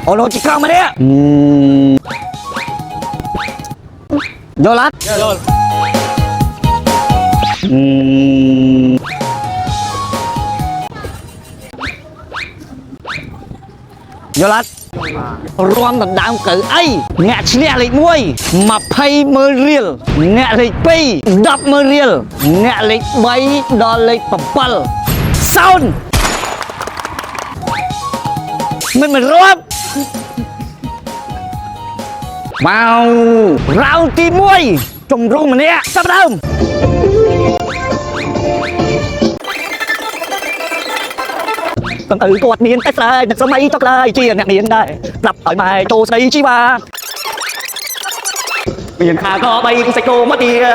អូនជីកមកនេះយល់អត់យល់យល់អត់រួមដណ្ដើមកៅអីអ្នកឈ្នះលេខ1 20,000,000 រៀលអ្នកលេខ2 10,000,000 រៀលអ្នកលេខ3ដល់លេខ7សោនមិនរាប់ម៉ៅរ៉ោនទី1ជំរុំម្នាក់ចាប់ដើមទាំងឪគាត់មានតែស្រីអ្នកសម័យចុកឡើយជាអ្នកមានដែរប្រាប់ឲ្យម៉ែចូលស្ដីជីវ៉ាមានខាក៏បីសាច់គោមកទៀត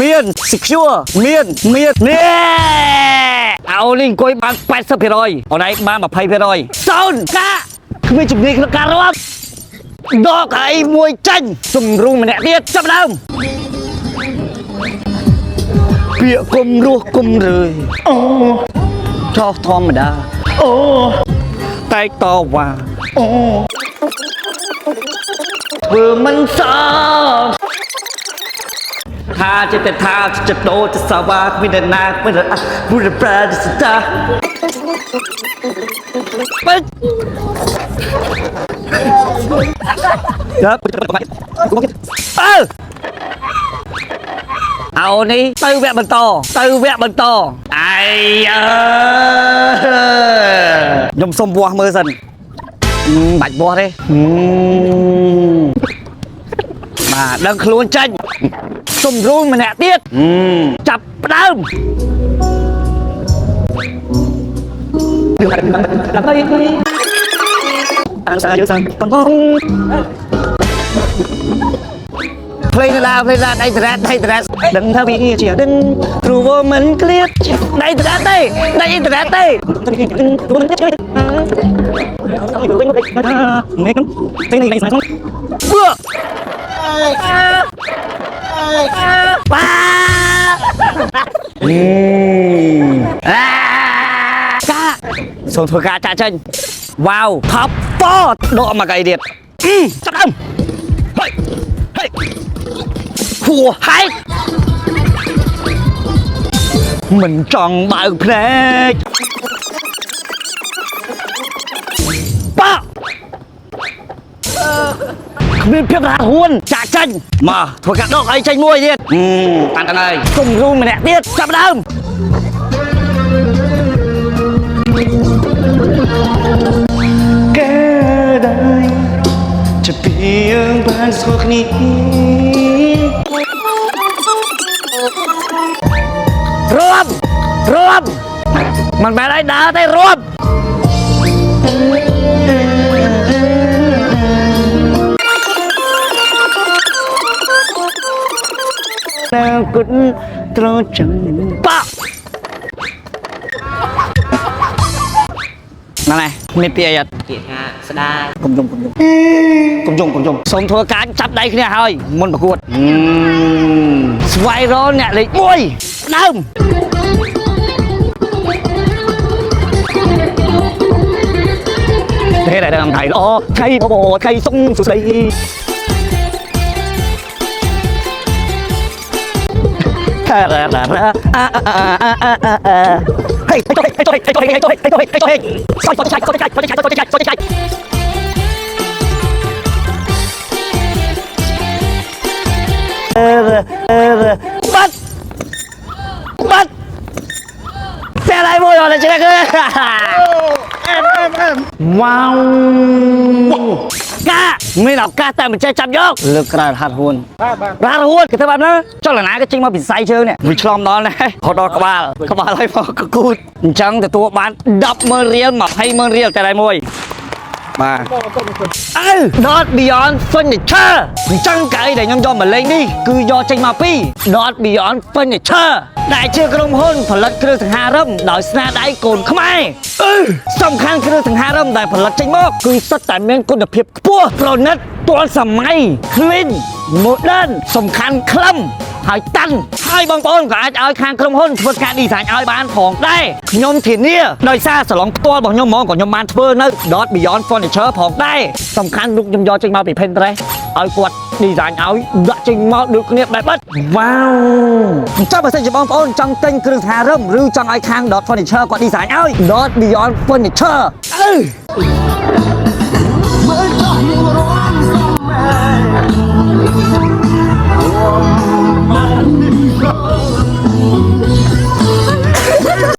មាន secure មាននេះឲ្យនេះអង្គុយបាន 80% អូនឯងបាន 20% សោនកាគ្មានជំនាញក្នុងការរាប់ដកឲ្យមួយចាញ់ជំរុំម្នាក់ទៀតចាប់ដើមពាក្យគុំរស់គុំរឿយអូចោះធម្មតាអូតែកតវ៉ាអូធ្វើមិនសោថាចិត្តថាចិត្តដោចសាវ៉ាគ្មានអ្នកណាគ្មានអ្នកពុទ្ធប្រាជស្តាបើអើនេះទៅវគ្គបន្តអាយខ្ញុំសុំវាស់មើលសិនបាច់វាស់ទេបាទដឹងខ្លួនចាញ់សុំរួមម្នាក់ទៀតចាប់ផ្ដើមភ្លេងឡាដៃត្រែតដឹងថាវាជាដឹងគ្រូមិនក្លៀតដៃត្រែតទេដៃត្រែតទេសូមធ្វើការចាក់ចេញវ៉ាវថប់ពតដកមកកៃទៀតចាប់ដើមហេហួហែកមិនចង់បើកភ្នែកប៉គ្មានភាពរហ័សរហួនចាក់ចេញមកធ្វើការដកឲ្យចេញមួយទៀតតាន់ហើយគុំរួមម្នាក់ទៀតចាប់ដើមកែដែរจะเพียงบ้านสกนี้รวมมันไปได้ดาวได้รวมแล้วกุดตรจังปะนั่นไงไม่เปียดเกียรติស្ដាយគុំយំសូមធ្វើការចាប់ដៃគ្នាហើយមុនប្រកួតស្វ័យរលអ្នកលេខ1ដើមthế này làm thầy đó thầy bò thầy sông sụt đây bắt xe lại vui rồi là chị đã cười em wow caไม่หลับกาแต่มันใจจับยกเลือกกระดาษหุ่นคือถ้าแบบนั้นเจ้าหน้าก็จริงมาปิดไซเชิงเนี่ยวิชลอมนอนเลยเขาดอกกระบาลอะไรพอกระกูดจังแต่ตัวบ้านดับเมเรียลมาให้เมเรียลแต่ไรมวยมาNot Beyond Furniture จังไก่แต่ยอมมาเลยนี่คือยอใจมาปี้ Not Beyond Furniture ได้เชื่อกระมหุ่นผลิตเครื่องสังหารมโดยสนาได้โกนขมายสำคัญเครื่องสังหารมได้ผลิตใจมากคือสแตนเมนคุณภาพพวกโปรนัทตัวสมัยคลีนโมเดิร์นสำคัญคล่ำ ហើយតាន់ហើយបងប្អូនក៏អាចឲ្យខាងក្រុមហ៊ុនធ្វើការ design ឲ្យបានផងដែរខ្ញុំធានាដោយសារសាឡុងផ្ទាល់របស់ខ្ញុំហ្មងក៏ខ្ញុំបានធ្វើនៅ Dot Beyond Furniture ផងដែរសំខាន់លោកខ្ញុំយកចេញមកពី Pinterest ឲ្យគាត់ design ឲ្យដាក់ចេញមកដូចគ្នាបែបបិទវ៉ាវអញ្ចឹងបើសិនជាបងប្អូនចង់ទិញគ្រឿងសង្ហារឹមឬចង់ឲ្យខាង Dot Furniture គាត់ design ឲ្យ Dot Beyond Furniture